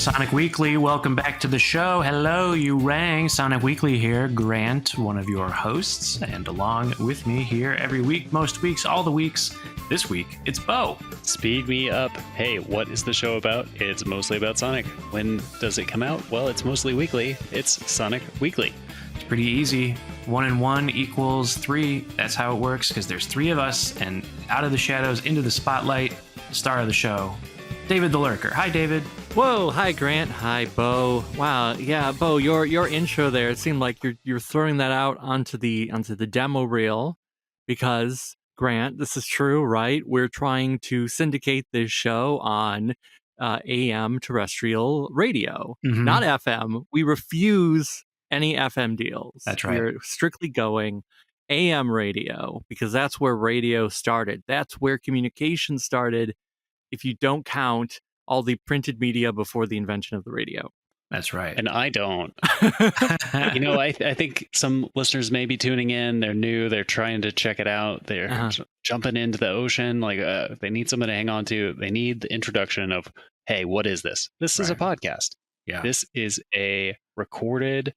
Sonic Weekly, welcome back to the show. Hello, you rang. Sonic Weekly here. Grant, one of your hosts, and along with me here every week, most weeks, all the weeks. This week, it's Bo. Speed me up. Hey, what is the show about? It's mostly about Sonic. When does it come out? Well, it's mostly weekly. It's Sonic Weekly. It's pretty easy. 1 and 1 equals 3. That's how it works, because there's 3 of us, and out of the shadows, into the spotlight, star of the show, David the Lurker. Hi, David. Whoa, hi Grant, hi Bo. Wow, yeah, Bo, your intro there, it seemed like you're throwing that out onto the demo reel because Grant, this is true, right? We're trying to syndicate this show on AM terrestrial radio, not FM. We refuse any FM deals. That's right. We're strictly going AM radio because that's where radio started. That's where communication started. If you don't count all the printed media before the invention of the radio. That's right. And I don't. I think some listeners may be tuning in. They're new. They're trying to check it out. They're jumping into the ocean. Like they need someone to hang on to. They need the introduction of, hey, what is this? This is a podcast. Yeah. This is a recorded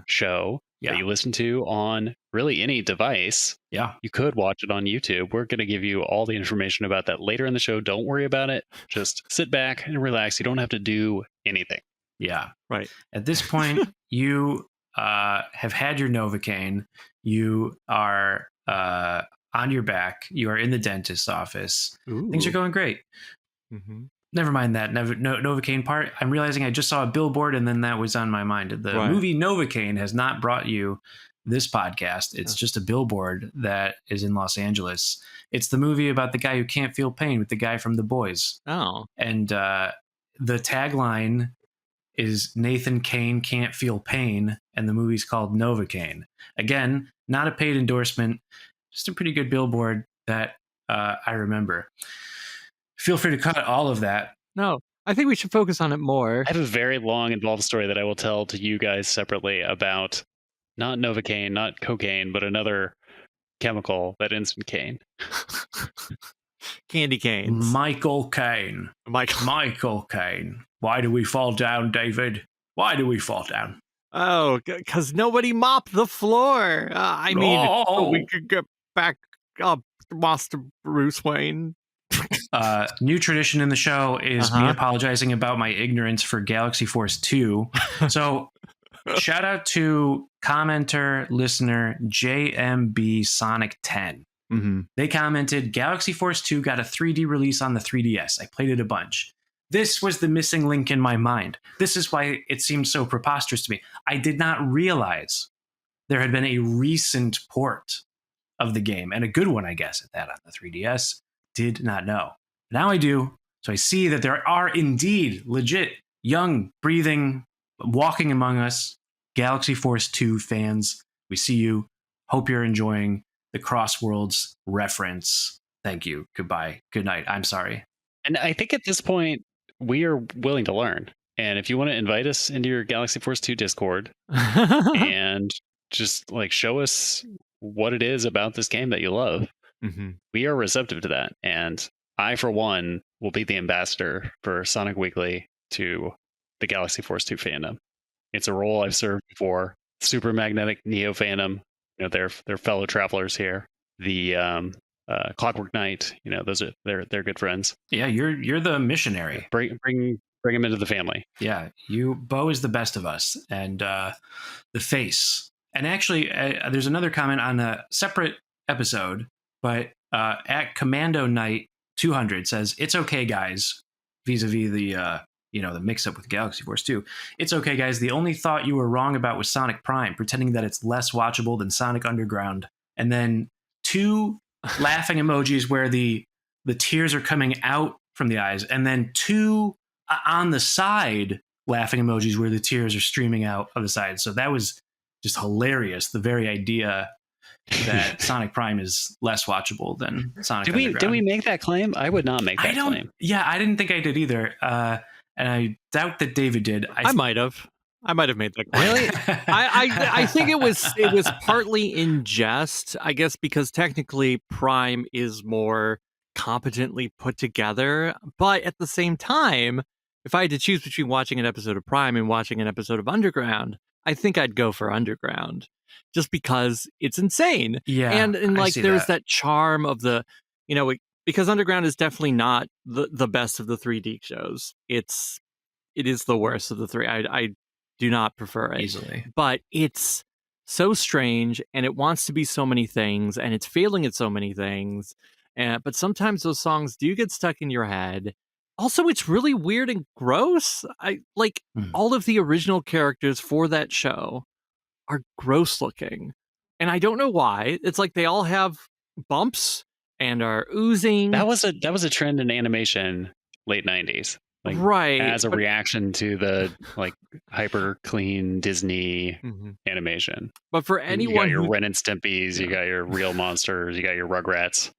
show that you listen to on really any device. Yeah. You could watch it on YouTube. We're going to give you all the information about that later in the show. Don't worry about it. Just sit back and relax. You don't have to do anything. Yeah. Right. At this point, you have had your Novocaine. You are on your back. You are in the dentist's office. Ooh. Things are going great. Never mind that Novocaine part. I'm realizing I just saw a billboard and then that was on my mind. The movie Novocaine has not brought you this podcast. It's just a billboard that is in Los Angeles. It's the movie about the guy who can't feel pain with the guy from The Boys. Oh. And the tagline is Nathan Kane can't feel pain, and the movie's called Novocaine. Again, not a paid endorsement, just a pretty good billboard that I remember. Feel free to cut all of that. No, I think we should focus on it more. I have a very long, involved story that I will tell to you guys separately about not Novocaine, not cocaine, but another chemical that ends in cane. Candy canes. Michael Caine. Michael Caine. Why do we fall down, David? Why do we fall down? Oh, because nobody mopped the floor. We could get back up, Master Bruce Wayne. New tradition in the show is me apologizing about my ignorance for Galaxy Force 2. So shout out to commenter, listener, JMB Sonic 10. They commented, Galaxy Force 2 got a 3D release on the 3DS. I played it a bunch. This was the missing link in my mind. This is why it seemed so preposterous to me. I did not realize there had been a recent port of the game, and a good one, I guess, at that on the 3DS. Did not know. Now I do. So I see that there are indeed legit, young, breathing, walking among us Galaxy Force 2 fans. We see you. Hope you're enjoying the Crossworlds reference. Thank you. Goodbye. Good night. I'm sorry. And I think at this point, we are willing to learn. And if you want to invite us into your Galaxy Force 2 Discord and just like show us what it is about this game that you love, we are receptive to that. And I, for one, will be the ambassador for Sonic Weekly to the Galaxy Force 2 fandom. It's a role I've served before. Super Magnetic Neo fandom, they're fellow travelers here. The Clockwork Knight, those are they're good friends. Yeah, you're the missionary. Bring them into the family. Yeah, Bo is the best of us, and the face. And actually, there's another comment on a separate episode, but at Commando Night 200 says, "It's okay, guys." Vis-a-vis the mix-up with Galaxy Force 2. It's okay, guys. The only thought you were wrong about was Sonic Prime, pretending that it's less watchable than Sonic Underground. And then 2 laughing emojis where the tears are coming out from the eyes, and then 2 on the side laughing emojis where the tears are streaming out of the side. So that was just hilarious. The very idea that Sonic Prime is less watchable than Sonic Underground. Did we make that claim? I would not make that claim. Yeah, I didn't think I did either. And I doubt that David did. I might have. I might have made that claim. Really? I think it was partly in jest, I guess, because technically Prime is more competently put together, but at the same time, if I had to choose between watching an episode of Prime and watching an episode of Underground, I think I'd go for Underground just because it's insane. Yeah. And like there's that charm of the, because Underground is definitely not the best of the 3D shows. It is the worst of the three. I do not prefer it. Easily. But it's so strange and it wants to be so many things and it's failing at so many things. But sometimes those songs do get stuck in your head. Also, it's really weird and gross. All of the original characters for that show are gross looking. And I don't know why. It's like they all have bumps and are oozing. That was a trend in animation late 90s. Like, right. As a reaction to the like hyper clean Disney animation. But for anyone, you got your Ren and Stimpies, you got your real monsters, you got your Rugrats.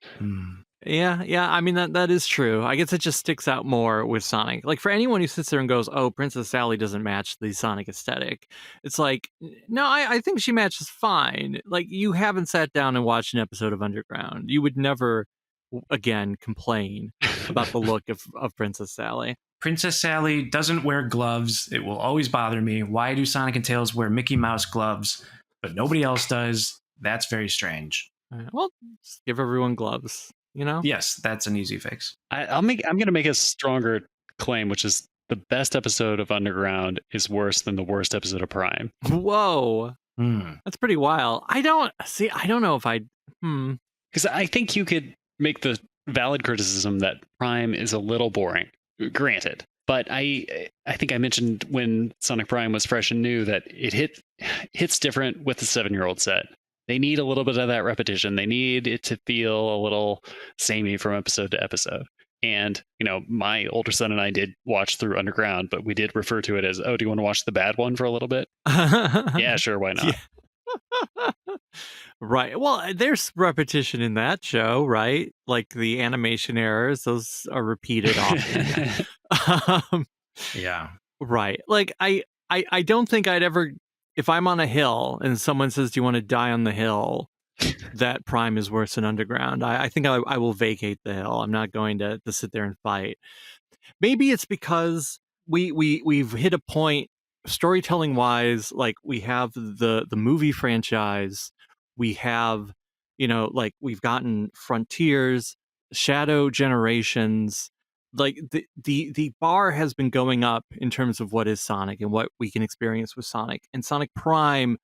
Yeah. I mean that is true. I guess it just sticks out more with Sonic. Like for anyone who sits there and goes, "Oh, Princess Sally doesn't match the Sonic aesthetic," it's like, no, I think she matches fine. Like you haven't sat down and watched an episode of Underground. You would never again complain about the look of Princess Sally. Princess Sally doesn't wear gloves. It will always bother me. Why do Sonic and Tails wear Mickey Mouse gloves, but nobody else does? That's very strange. Well, just give everyone gloves, Yes, that's an easy fix. I'm going to make a stronger claim, which is the best episode of Underground is worse than the worst episode of Prime. Whoa. That's pretty wild. I don't know if because I think you could make the valid criticism that Prime is a little boring. Granted, but I think I mentioned when Sonic Prime was fresh and new that it hits different with the 7-year-old set. They need a little bit of that repetition. They need it to feel a little samey from episode to episode. And, my older son and I did watch through Underground, but we did refer to it as, oh, do you want to watch the bad one for a little bit? Yeah, sure. Why not? Yeah. Right. Well, there's repetition in that show, right? Like the animation errors, those are repeated often. Yeah. Right. Like I don't think I'd ever, if I'm on a hill and someone says, "Do you want to die on the hill?" that Prime is worse than Underground. I think I will vacate the hill. I'm not going to sit there and fight. Maybe it's because we've hit a point storytelling wise, like we have the movie franchise, we have, we've gotten Frontiers, Shadow Generations, like the bar has been going up in terms of what is Sonic and what we can experience with Sonic. And Sonic Prime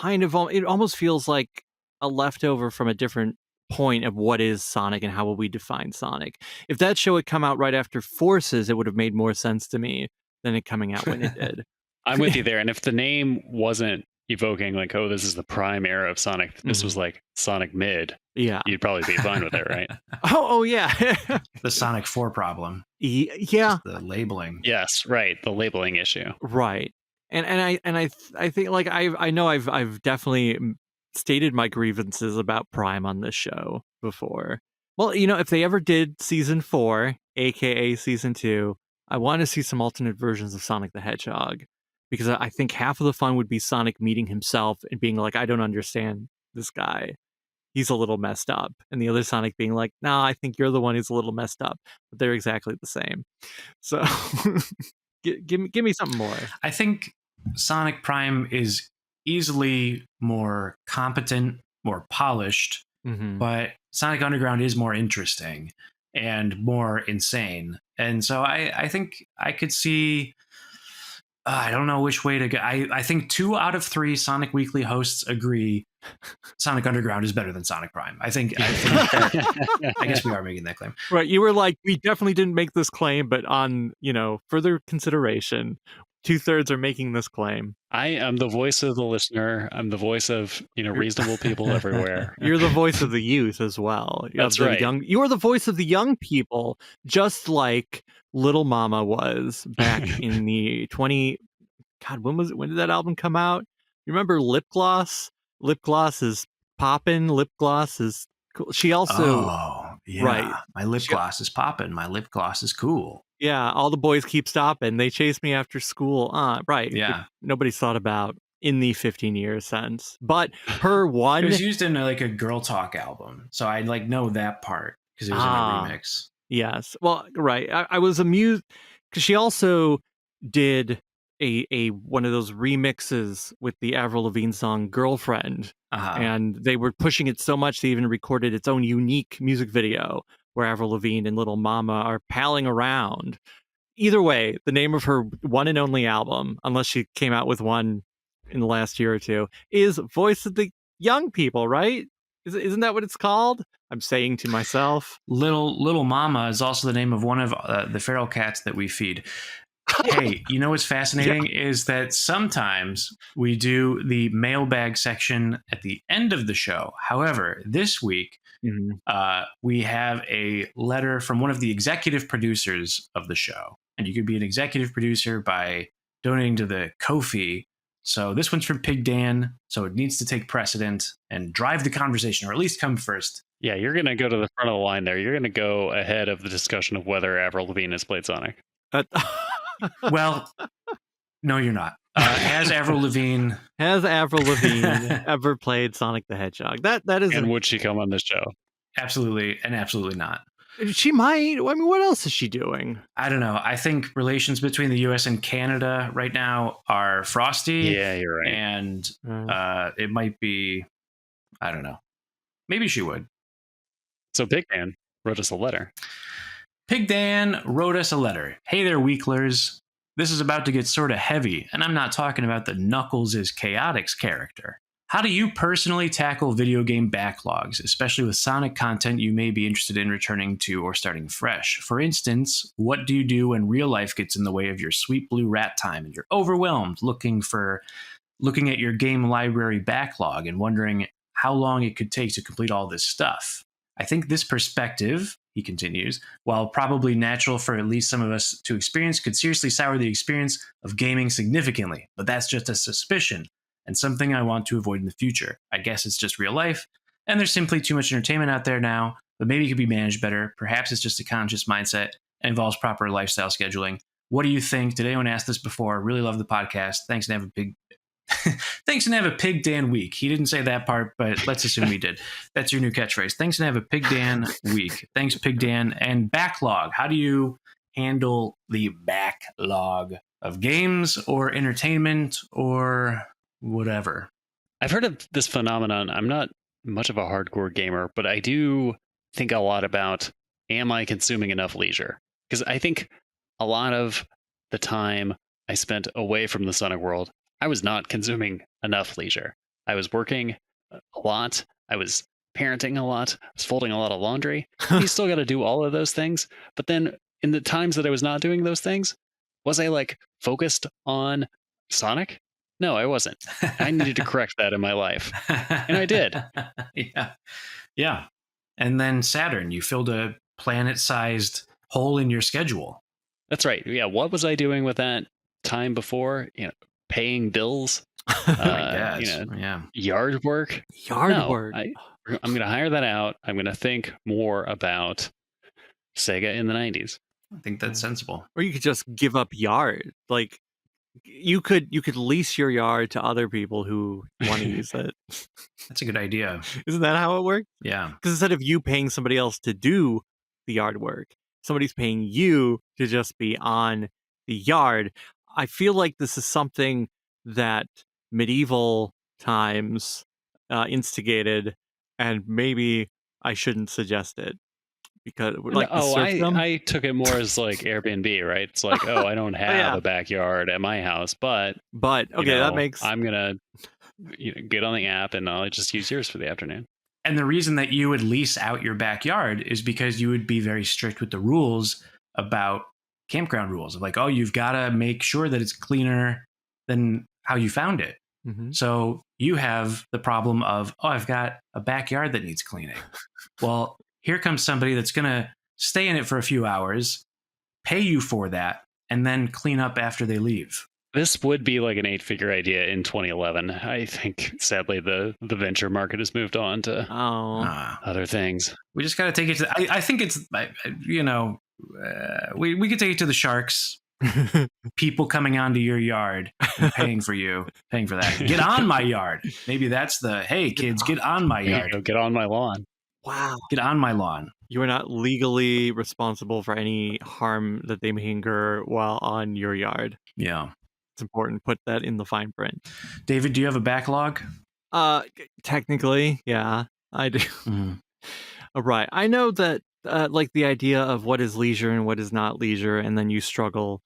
it almost feels like a leftover from a different point of what is Sonic and how will we define Sonic. If that show had come out right after Forces, it would have made more sense to me than it coming out when it did. I'm with you there. And if the name wasn't evoking like, oh, this is the Prime era of Sonic, this was like Sonic Mid, you'd probably be fine with it, right? Oh yeah. The Sonic 4 problem. Yeah. The labeling. Yes, right. The labeling issue. Right. And I think like I know I've definitely stated my grievances about Prime on this show before. Well, if they ever did season 4, aka season 2, I want to see some alternate versions of Sonic the Hedgehog, because I think half of the fun would be Sonic meeting himself and being like, "I don't understand this guy. He's a little messed up." And the other Sonic being like, "No, I think you're the one who's a little messed up." But they're exactly the same. So give me something more. I think Sonic Prime is easily more competent, more polished, but Sonic Underground is more interesting and more insane. And so I think I could see, I don't know which way to go. I think 2 out of 3 Sonic Weekly hosts agree Sonic Underground is better than Sonic Prime. I think that, I guess we are making that claim. Right. You were like, we definitely didn't make this claim, but on, further consideration, 2/3 are making this claim. I am the voice of the listener. I'm the voice of, reasonable people everywhere. You're the voice of the youth as well. That's right. You are the voice of the young people, just like Little Mama was back in the when did that album come out? You remember Lip Gloss? Lip Gloss is poppin'. Lip Gloss is cool. She also... Oh, yeah. Right. My lip gloss is poppin'. My lip gloss is cool. Yeah, all the boys keep stopping. They chase me after school. Right. Yeah. Nobody's thought about in the 15 years since. But her one... It was used in a Girl Talk album. So I know that part because it was in a remix. Yes. Well, right. I was amused. because she also did a one of those remixes with the Avril Lavigne song "Girlfriend," and they were pushing it so much they even recorded its own unique music video where Avril Lavigne and Little Mama are palling around. Either way, the name of her one and only album, unless she came out with one in the last year or two, is Voice of the Young People, right? Isn't that what it's called? I'm saying to myself. Little Mama is also the name of one of the feral cats that we feed. Hey, you know what's fascinating is that sometimes we do the mailbag section at the end of the show. However, this week, we have a letter from one of the executive producers of the show. And you could be an executive producer by donating to the Ko-fi. So this one's from PigDan, so it needs to take precedent and drive the conversation, or at least come first. Yeah, you're going to go to the front of the line there. You're going to go ahead of the discussion of whether Avril Lavigne has played Sonic. Well, no, you're not. Has Avril Lavigne ever played Sonic the Hedgehog? That is. And would she come on this show? Absolutely, and absolutely not. She might. I mean, what else is she doing? I don't know. I think relations between the U.S. and Canada right now are frosty. Yeah, you're right. And it might be, I don't know. Maybe she would. So PigDan wrote us a letter. PigDan wrote us a letter. Hey there, Weeklers. This is about to get sort of heavy, and I'm not talking about the Knuckles is Chaotix character. How do you personally tackle video game backlogs, especially with Sonic content you may be interested in returning to or starting fresh? For instance, what do you do when real life gets in the way of your sweet blue rat time and you're overwhelmed looking at your game library backlog and wondering how long it could take to complete all this stuff? I think this perspective, he continues, while probably natural for at least some of us to experience, could seriously sour the experience of gaming significantly. But that's just a suspicion, and something I want to avoid in the future. I guess it's just real life, and there's simply too much entertainment out there now, but maybe it could be managed better. Perhaps it's just a conscious mindset and involves proper lifestyle scheduling. What do you think? Did anyone ask this before? Really love the podcast. Thanks, and have a PigDan week. He didn't say that part, but let's assume he did. That's your new catchphrase. Thanks, and have a PigDan week. Thanks, PigDan. And backlog. How do you handle the backlog of games or entertainment or whatever? I've heard of this phenomenon. I'm not much of a hardcore gamer, but I do think a lot about, am I consuming enough leisure? Because I think a lot of the time I spent away from the Sonic world, I was not consuming enough leisure. I was working a lot. I was parenting a lot. I was folding a lot of laundry. You still got to do all of those things. But then in the times that I was not doing those things, was I like focused on Sonic? No, I wasn't. I needed to correct that in my life. And I did. Yeah. And then Saturn, you filled a planet-sized hole in your schedule. That's right. Yeah. What was I doing with that time before? Paying bills, yard work. Work. I'm going to hire that out. I'm going to think more about Sega in the 90s. I think that's sensible. Or you could just give up yard. Like you could lease your yard to other people who want to use it. That's a good idea. Isn't that how it works? Yeah. Because instead of you paying somebody else to do the yard work, somebody's paying you to just be on the yard. I feel like this is something that medieval times instigated, and maybe I shouldn't suggest it because I took it more as like Airbnb, right? It's like, I don't have a backyard at my house, but okay, that makes. I'm gonna get on the app and I'll just use yours for the afternoon. And the reason that you would lease out your backyard is because you would be very strict with the rules about campground rules of like, you've got to make sure that it's cleaner than how you found it. Mm-hmm. So you have the problem of, I've got a backyard that needs cleaning. Well, here comes somebody that's going to stay in it for a few hours, pay you for that, and then clean up after they leave. This would be like an 8-figure idea in 2011. I think, sadly, the venture market has moved on to other things. We just got to take it to, I think it's, we could take it to the sharks. People coming onto your yard and paying for that. Get on my yard. Maybe that's hey kids, get on my yard. Get on my lawn. Wow. Get on my lawn. You are not legally responsible for any harm that they may incur while on your yard. Yeah. It's important. Put that in the fine print. David, do you have a backlog? Technically, yeah, I do. Right. I know that, like, the idea of what is leisure and what is not leisure, and then you struggle.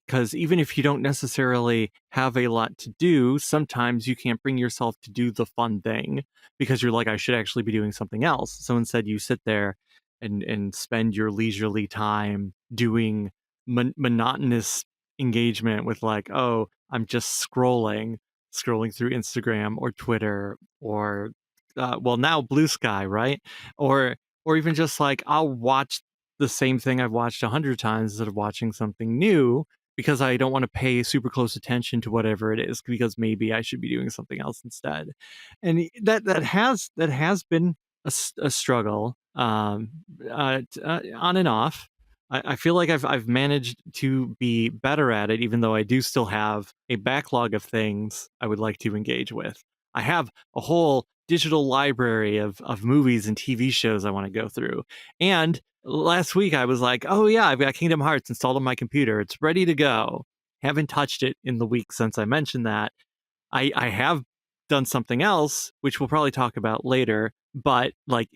Because even if you don't necessarily have a lot to do, sometimes you can't bring yourself to do the fun thing because you're like, I should actually be doing something else. So instead, you sit there and spend your leisurely time doing monotonous engagement with, like, oh, I'm just scrolling through Instagram or Twitter or, well, now Blue Sky, right? Or even just like, I'll watch the same thing I've watched 100 times instead of watching something new, because I don't want to pay super close attention to whatever it is, because maybe I should be doing something else instead. And that has been a struggle, on and off. I feel like I've managed to be better at it, even though I do still have a backlog of things I would like to engage with. I have a whole digital library of movies and TV shows I want to go through. And last week I was like, oh yeah, I've got Kingdom Hearts installed on my computer. It's ready to go. Haven't touched it in the week since I mentioned that. I have done something else, which we'll probably talk about later, but like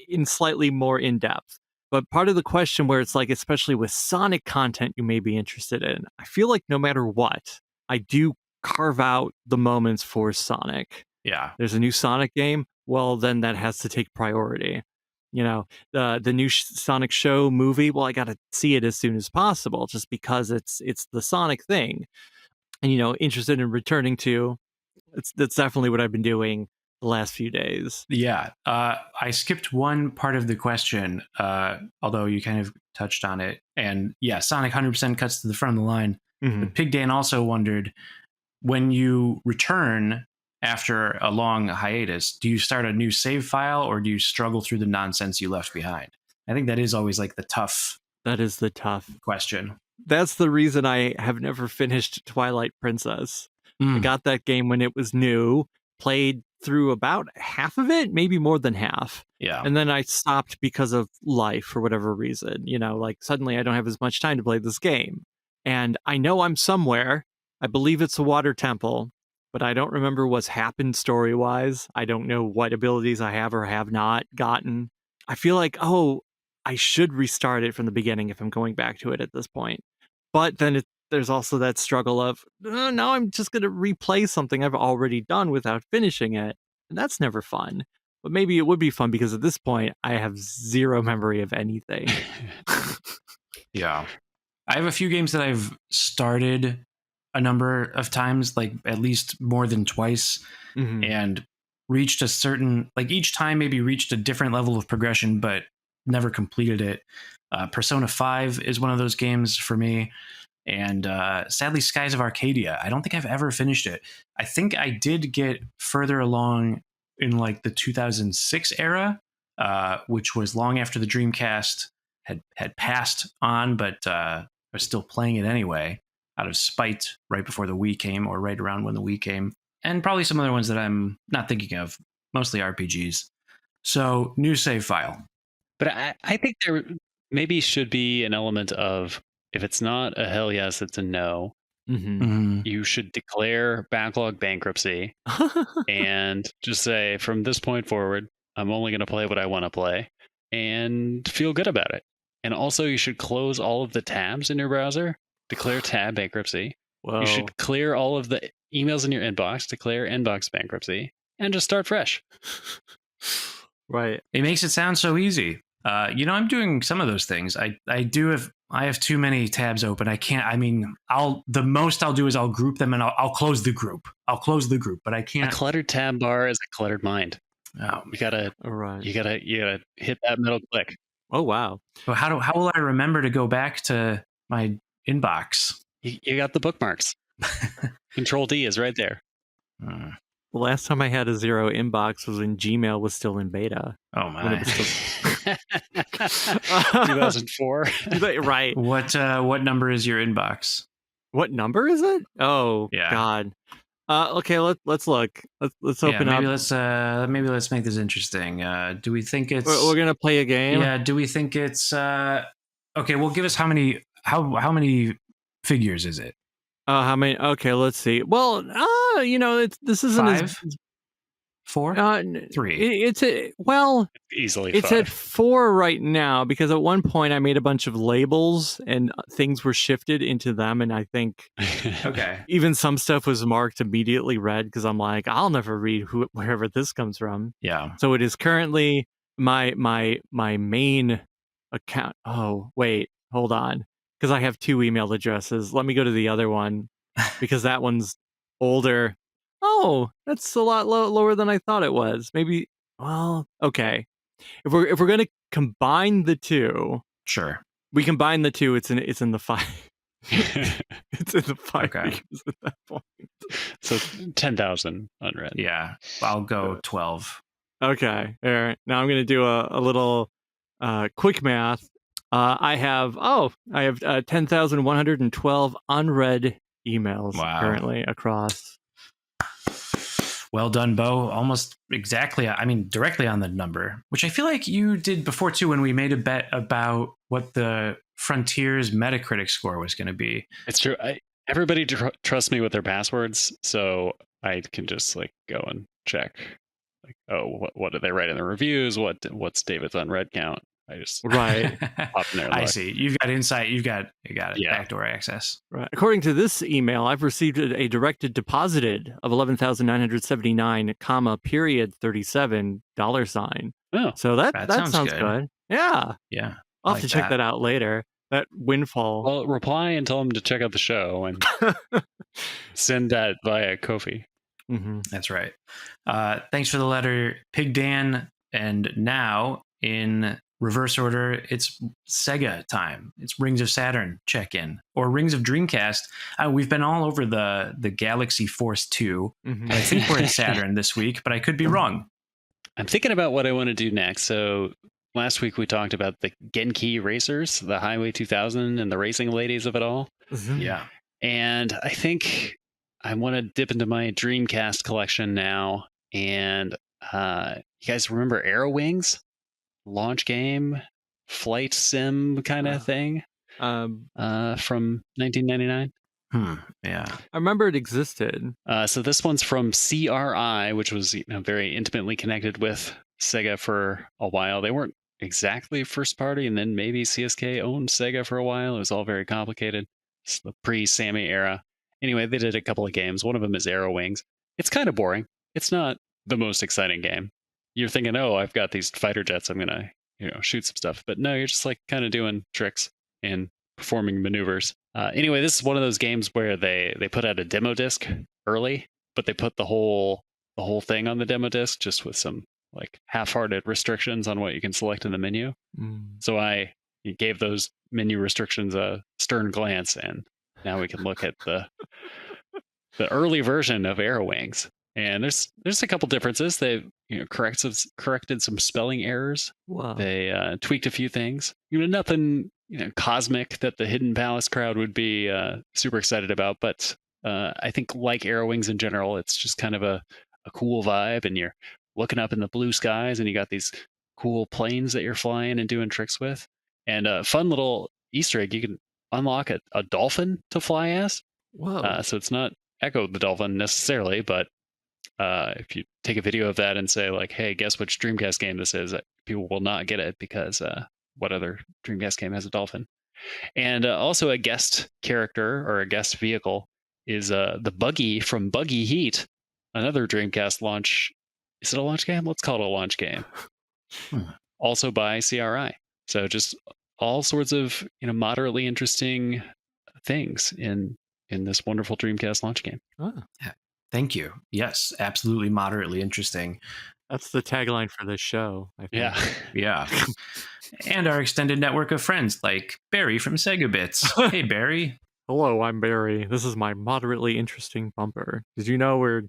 in slightly more in depth. But part of the question where it's like, especially with Sonic content you may be interested in, I feel like no matter what, I do carve out the moments for Sonic. Yeah. There's a new Sonic game. Well, then that has to take priority. You know, the new Sonic show movie, well, I got to see it as soon as possible just because it's the Sonic thing. And, you know, interested in returning to, that's definitely what I've been doing the last few days. Yeah. I skipped one part of the question, although you kind of touched on it. And yeah, Sonic 100% cuts to the front of the line. But PigDan also wondered, when you return after a long hiatus, do you start a new save file or do you struggle through the nonsense you left behind? I think that is always like the tough. That is the tough question. That's the reason I have never finished Twilight Princess. I got that game when it was new, played through about half of it, maybe more than half. Yeah. And then I stopped because of life for whatever reason. You know, like suddenly I don't have as much time to play this game. And I know I'm somewhere. I believe it's a water temple, but I don't remember what's happened story-wise. I don't know what abilities I have or have not gotten. I feel like, oh, I should restart it from the beginning if I'm going back to it at this point. But then there's also that struggle of, now I'm just going to replay something I've already done without finishing it. And that's never fun. But maybe it would be fun because at this point, I have zero memory of anything. Yeah. I have a few games that I've started a number of times, like at least more than twice, and reached a certain, like each time maybe reached a different level of progression, but never completed it. Persona 5 is one of those games for me. And sadly, Skies of Arcadia, I don't think I've ever finished it. I think I did get further along in like the 2006 era, which was long after the Dreamcast had passed on, but I was still playing it anyway, out of spite, right before the Wii came, or right around when the Wii came. And probably some other ones that I'm not thinking of, mostly RPGs. So, new save file. But I think there maybe should be an element of, if it's not a hell yes, it's a no. You should declare backlog bankruptcy and just say, from this point forward, I'm only going to play what I want to play and feel good about it. And also, you should close all of the tabs in your browser, declare tab bankruptcy. Whoa. You should clear all of the emails in your inbox, declare inbox bankruptcy, and just start fresh. Right. It makes it sound so easy. I'm doing some of those things. I have too many tabs open. I can't, the most I'll do is I'll group them and I'll close the group. But I can't. A cluttered tab bar is a cluttered mind. Oh, you gotta hit that middle click. Oh, wow. So how will I remember to go back to my inbox? You got the bookmarks. Control D is right there. The last time I had a zero inbox was when Gmail was still in beta. Oh my! 2004. Right. What number is your inbox? What number is it? Oh, yeah. God. Okay, let's look. Let's Yeah, open up. maybe let's make this interesting. Do we think it's We're gonna play a game. Yeah, do we think it's okay, well give us how many figures is it? How many? Okay, let's see. Well, this isn't 5? 4? 3? It's Easily it's 5. at 4 right now because at one point I made a bunch of labels and things were shifted into them, and I think Okay. even some stuff was marked immediately red because I'm like, I'll never read wherever this comes from. Yeah. So it is currently my main account. Oh wait, hold on, because I have 2 email addresses. Let me go to the other one because that one's older. Oh, that's a lot lower than I thought it was. Maybe. Well, okay. If we're gonna combine the two, Sure. we combine the two. It's in the 5. It's in the 5 Okay. figures at that point. So 10,000 unread. Yeah. I'll go 12. Okay. All right. Now I'm gonna do a little quick math. I have 10,112 unread emails currently across. Well done, Bo. Almost exactly. I mean, directly on the number, which I feel like you did before too when we made a bet about what the Frontiers Metacritic score was going to be. It's true. Everybody trusts me with their passwords, so I can just like go and check. Like, oh, what did they write in the reviews? What's David's unread count? I just Right. pop in there. I see. You've got insight. You got it. Yeah. Backdoor access. Right. According to this email, I've received a directed deposited of $11,979, $37 $. Oh, So that sounds sounds good. Yeah. Yeah. I'll have to check that out later. That windfall. Well, reply and tell them to check out the show and send that via Ko-fi. Mm-hmm. That's right. Thanks for the letter, PigDan. And now in reverse order, it's Sega time. It's Rings of Saturn check-in or Rings of Dreamcast. We've been all over the Galaxy Force 2. Mm-hmm. I think we're at Saturn this week, but I could be wrong. I'm thinking about what I want to do next. So last week we talked about the Genki racers, the Highway 2000 and the racing ladies of it all. Mm-hmm. Yeah. And I think I want to dip into my Dreamcast collection now. And you guys remember Arrow Wings? Launch game, flight sim kind of thing from 1999. Yeah. I remember it existed. So this one's from CRI, which was very intimately connected with Sega for a while. They weren't exactly first party, and then maybe CSK owned Sega for a while. It was all very complicated. It's the pre-Sammy era. Anyway, they did a couple of games. One of them is Arrow Wings. It's kind of boring. It's not the most exciting game. You're thinking, oh, I've got these fighter jets. I'm gonna, shoot some stuff. But no, you're just like kind of doing tricks and performing maneuvers. Anyway, this is one of those games where they put out a demo disc early, but they put the whole thing on the demo disc just with some like half-hearted restrictions on what you can select in the menu. So I gave those menu restrictions a stern glance, and now we can look at the early version of Arrow Wings. And there's a couple differences. They've corrected some spelling errors. Wow. They tweaked a few things. Nothing cosmic that the Hidden Palace crowd would be super excited about. But I think like Arrow Wings in general, it's just kind of a cool vibe. And you're looking up in the blue skies, and you got these cool planes that you're flying and doing tricks with. And a fun little Easter egg: you can unlock a dolphin to fly as. Whoa. So it's not Echo the Dolphin necessarily, but if you take a video of that and say like, hey, guess which Dreamcast game this is, people will not get it because what other Dreamcast game has a dolphin? And also a guest character or a guest vehicle is the Buggy from Buggy Heat, another Dreamcast launch. Is it a launch game? Let's call it a launch game. Also by CRI. So just all sorts of moderately interesting things in this wonderful Dreamcast launch game. Oh. Thank you. Yes, absolutely moderately interesting. That's the tagline for this show, I think. Yeah. Yeah. And our extended network of friends like Barry from Sega Bits. Hey, Barry. Hello, I'm Barry. This is my moderately interesting bumper. Did you know we're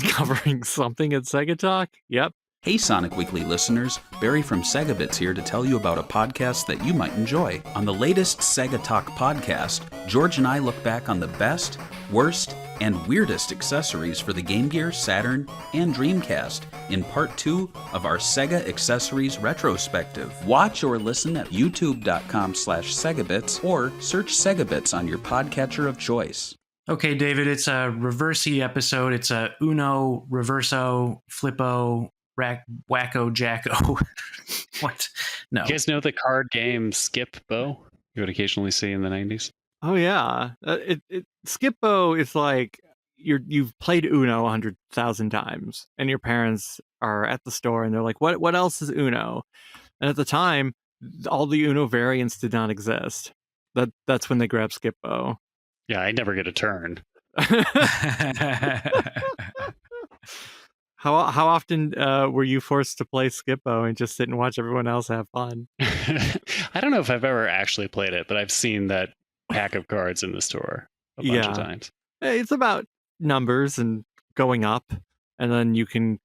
covering something at Sega Talk? Yep. Hey Sonic Weekly listeners, Barry from SegaBits here to tell you about a podcast that you might enjoy. On the latest Sega Talk podcast, George and I look back on the best, worst, and weirdest accessories for the Game Gear, Saturn, and Dreamcast in part 2 of our Sega Accessories Retrospective. Watch or listen at youtube.com/SegaBits or search SegaBits on your podcatcher of choice. Okay, David, it's a reversey episode. It's a Uno, Reverso, Flippo, Wacko, Jacko. What? No. You guys know the card game Skip Bo you would occasionally see in the 90s? Oh yeah, Skippo is like you've played Uno 100,000 times, and your parents are at the store and they're like, "What else is Uno?" And at the time, all the Uno variants did not exist. That's when they grabbed Skippo. Yeah, I never get a turn. How often were you forced to play Skippo and just sit and watch everyone else have fun? I don't know if I've ever actually played it, but I've seen that pack of cards in the store a bunch of times. It's about numbers and going up, and then you can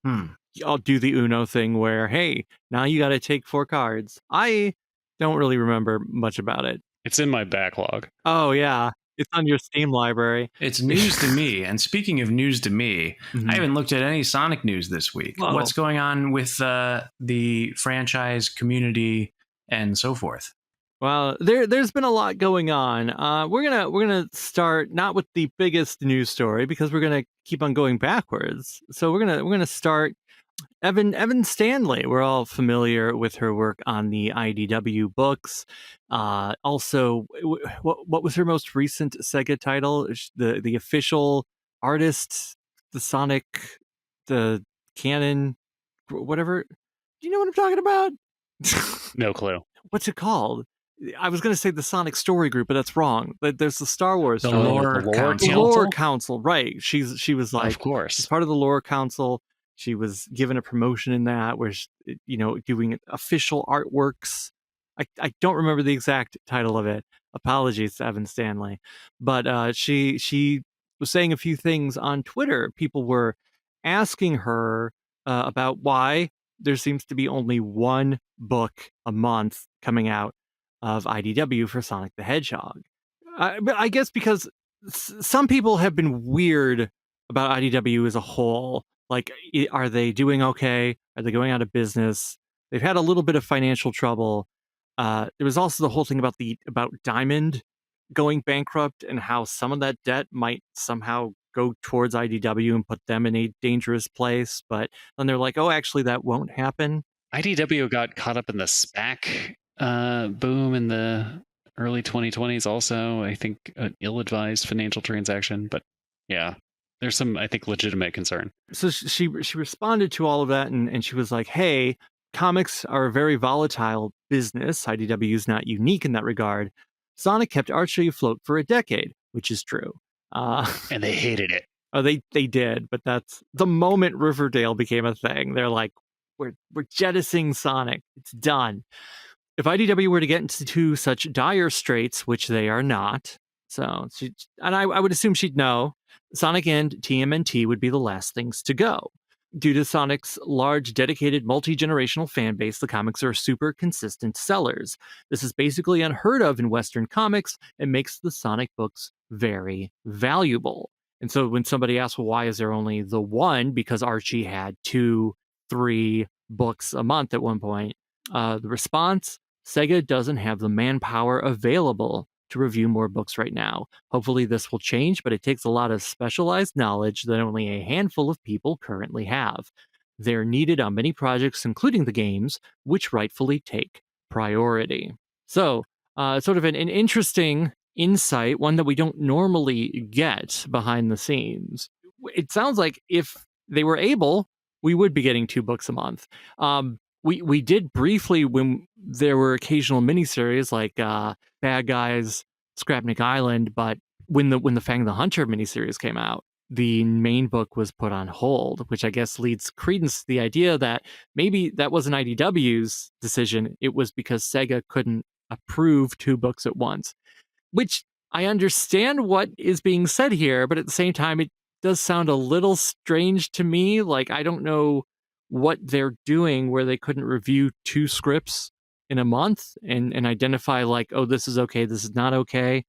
I'll do the Uno thing where, hey, now you got to take 4 cards. I don't really remember much about it. It's in my backlog. Oh yeah. It's on your Steam library. It's news to me. And speaking of news to me, I haven't looked at any Sonic news this week. Whoa. What's going on with the franchise community and so forth? Well, there's been a lot going on. We're gonna start not with the biggest news story because we're gonna keep on going backwards. So we're gonna start. Evan Stanley. We're all familiar with her work on the IDW books. Also, what was her most recent Sega title? The official artist, the Sonic, the canon, whatever. Do you know what I'm talking about? No clue. What's it called? I was going to say the Sonic Story Group, but that's wrong. There's the Star Wars the Story Lore Group. Council. The Lore Council, right? She was like, of course, she's part of the Lore Council. She was given a promotion in that, where doing official artworks. I don't remember the exact title of it. Apologies to Evan Stanley, but she was saying a few things on Twitter. People were asking her about why there seems to be only one book a month coming out of IDW for Sonic the Hedgehog. But I guess because some people have been weird about IDW as a whole. Like, are they doing okay? Are they going out of business? They've had a little bit of financial trouble. There was also the whole thing about Diamond going bankrupt and how some of that debt might somehow go towards IDW and put them in a dangerous place. But then they're like, oh, actually, that won't happen. IDW got caught up in the SPAC boom in the early 2020s also. I think an ill-advised financial transaction. But yeah, there's some, I think, legitimate concern. So she responded to all of that, and she was like, hey, comics are a very volatile business. IDW is not unique in that regard. Sonic kept Archie afloat for a decade, which is true. And they hated it. Oh, they did, but that's the moment Riverdale became a thing. They're like, we're jettisoning Sonic. It's done. If IDW were to get into such dire straits, which they are not, I would assume she'd know, Sonic and TMNT would be the last things to go. Due to Sonic's large, dedicated, multi-generational fan base, the comics are super consistent sellers. This is basically unheard of in Western comics and makes the Sonic books very valuable. And so when somebody asks, well, why is there only the one? Because Archie had 2-3 books a month at one point. The response, Sega doesn't have the manpower available to review more books right now. Hopefully this will change, but it takes a lot of specialized knowledge that only a handful of people currently have. They're needed on many projects, including the games, which rightfully take priority. So, sort of an interesting insight, one that we don't normally get behind the scenes. It sounds like if they were able, we would be getting 2 books a month. We did briefly when there were occasional miniseries like Bad Guys, Scrapnik Island, but when the Fang the Hunter miniseries came out, the main book was put on hold, which I guess leads credence to the idea that maybe that wasn't IDW's decision. It was because Sega couldn't approve 2 books at once, which I understand what is being said here, but at the same time, it does sound a little strange to me. Like, I don't know what they're doing where they couldn't review 2 scripts in a month and identify like, oh, this is okay, this is not okay.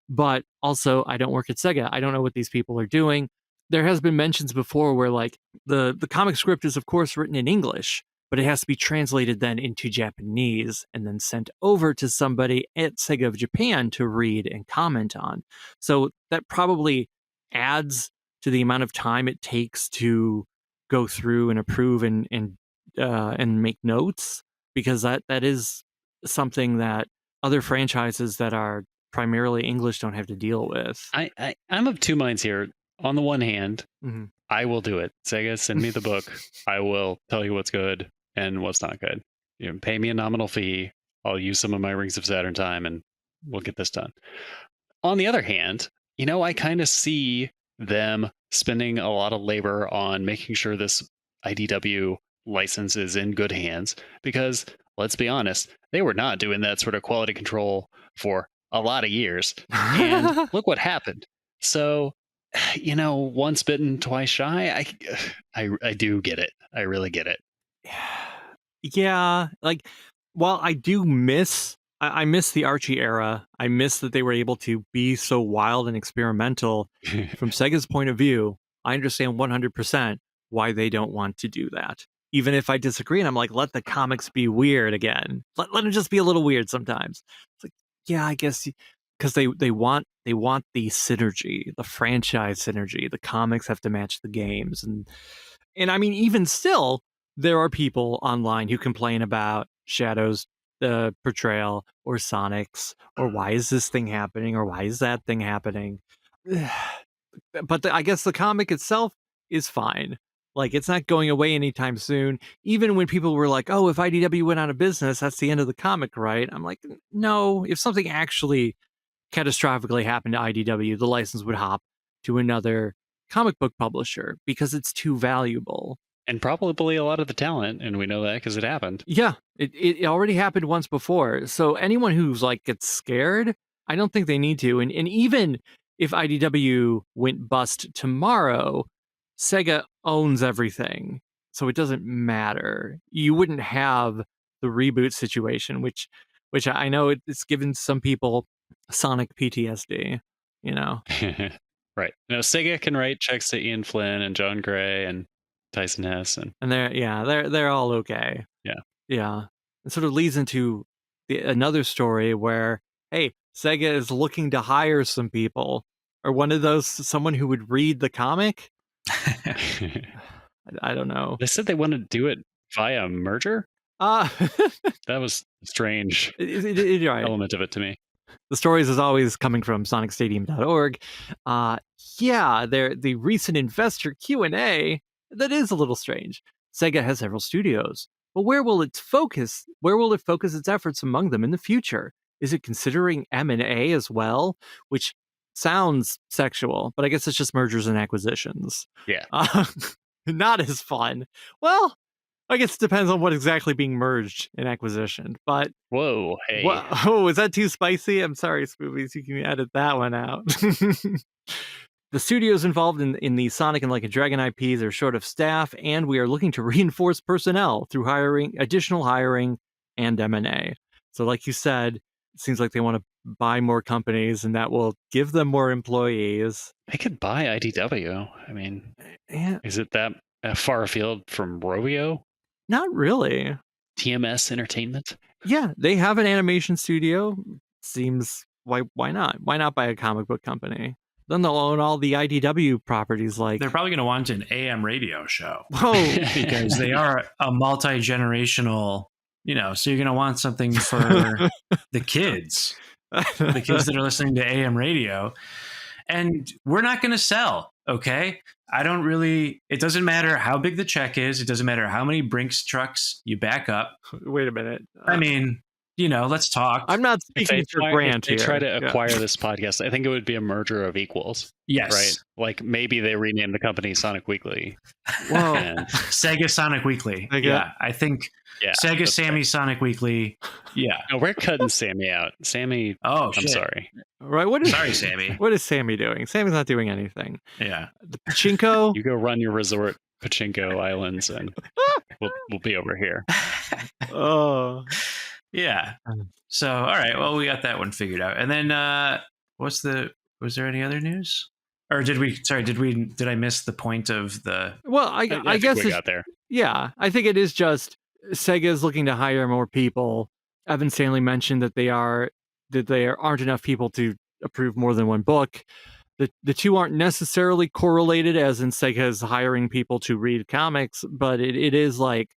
But also, I don't work at Sega. I don't know what these people are doing. There has been mentions before where like the comic script is of course written in English, but it has to be translated then into Japanese and then sent over to somebody at Sega of Japan to read and comment on. So that probably adds to the amount of time it takes to go through and approve and make notes, because that is something that other franchises that are primarily English don't have to deal with. I'm of two minds here. On the one hand, I will do it. Sega, send me the book. I will tell you what's good and what's not good. You know, pay me a nominal fee. I'll use some of my Rings of Saturn time and we'll get this done. On the other hand, you know, I kind of see them spending a lot of labor on making sure this IDW license is in good hands, because let's be honest, they were not doing that sort of quality control for a lot of years. And look what happened. So, you know, once bitten, twice shy. I do get it. I really get it. Yeah, like, while I do miss the Archie era, I miss that they were able to be so wild and experimental from Sega's point of view. I understand 100% why they don't want to do that. Even if I disagree, and I'm like, let the comics be weird again. Let them just be a little weird sometimes. It's like, yeah, I guess, because they want the synergy, the franchise synergy. The comics have to match the games, and I mean, even still, there are people online who complain about Shadow's portrayal or Sonic's, or why is this thing happening, or why is that thing happening. But I guess the comic itself is fine. Like, it's not going away anytime soon. Even when people were like, oh, if IDW went out of business, that's the end of the comic, right? I'm like, no, if something actually catastrophically happened to IDW, the license would hop to another comic book publisher because it's too valuable. And probably a lot of the talent, and we know that because it happened. Yeah, it already happened once before. So anyone who's like gets scared, I don't think they need to. And even if IDW went bust tomorrow, Sega owns everything, so it doesn't matter. You wouldn't have the reboot situation, which I know it's given some people Sonic PTSD, you know. Right. No, Sega can write checks to Ian Flynn and John Gray and Tyson Hess, and they're all okay. Yeah. It sort of leads into another story where, hey, Sega is looking to hire some people, or one of those, someone who would read the comic. I don't know. They said they want to do it via merger. That was a strange element of it to me. The stories is always coming from sonicstadium.org. The recent investor Q&A, that is a little strange. Sega has several studios, but where will it focus its efforts among them in the future? Is it considering M&A as well? Which sounds sexual, but I guess it's just mergers and acquisitions. Yeah. Not as fun. Well, I guess it depends on what exactly being merged in acquisition. But whoa, hey. Oh, is that too spicy? I'm sorry, Smoovies. You can edit that one out. The studios involved in the Sonic and Like a Dragon IPs are short of staff, and we are looking to reinforce personnel through additional hiring and M&A. So like you said, it seems like they want to buy more companies, and that will give them more employees. They could buy IDW. I mean, is it that far afield from Rovio? Not really. TMS Entertainment? Yeah, they have an animation studio. Seems, why not? Why not buy a comic book company? Then they'll own all the IDW properties. Like, they're probably going to want an AM radio show. Oh, because they are a multi-generational, so you're going to want something for the kids that are listening to AM radio. And we're not going to sell, okay? It doesn't matter how big the check is. It doesn't matter how many Brinks trucks you back up. Wait a minute. I mean, let's talk. I'm not speaking for Grant here. If they try to acquire this podcast, I think it would be a merger of equals. Yes. Right? Like, maybe they rename the company Sonic Weekly. Whoa. Sega Sonic Weekly. Yeah, I think Sega Sammy Sonic Weekly. Yeah. No, we're cutting Sammy out. Sammy, I'm sorry. Right, sorry, Sammy. What is Sammy doing? Sammy's not doing anything. Yeah. The pachinko. You go run your resort. pachinko islands, and we'll be over here. Oh, Yeah. So, all right. Well, we got that one figured out. And then, was there any other news? Or did I miss the point of the? well, I think guess we got there. yeah, I think it is just Sega is looking to hire more people. Evan Stanley mentioned that there aren't enough people to approve more than one book. The two aren't necessarily correlated, as in Sega is hiring people to read comics, but it is like